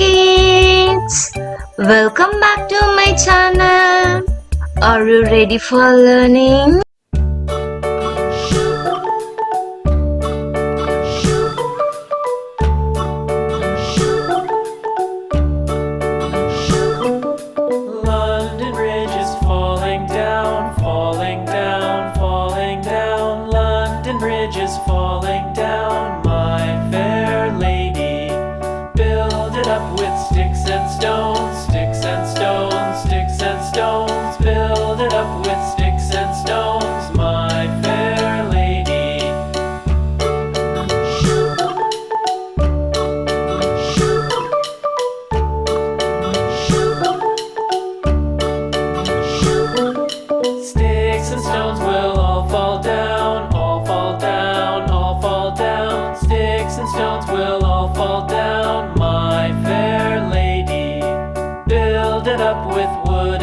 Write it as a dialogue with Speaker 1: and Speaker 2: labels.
Speaker 1: kids! Welcome back to my channel. Are you ready for learning?
Speaker 2: London Bridge is falling down, falling down, falling down. London Bridge is falling down, my fair lady. Build it up with sticks and stones, sticks and stones, sticks and stones. Build it up with sticks and stones, my fair lady. Sticks and stones will all fall down, all fall down, all fall down. Sticks and stones will all fall down, my fair lady. Build it up with wood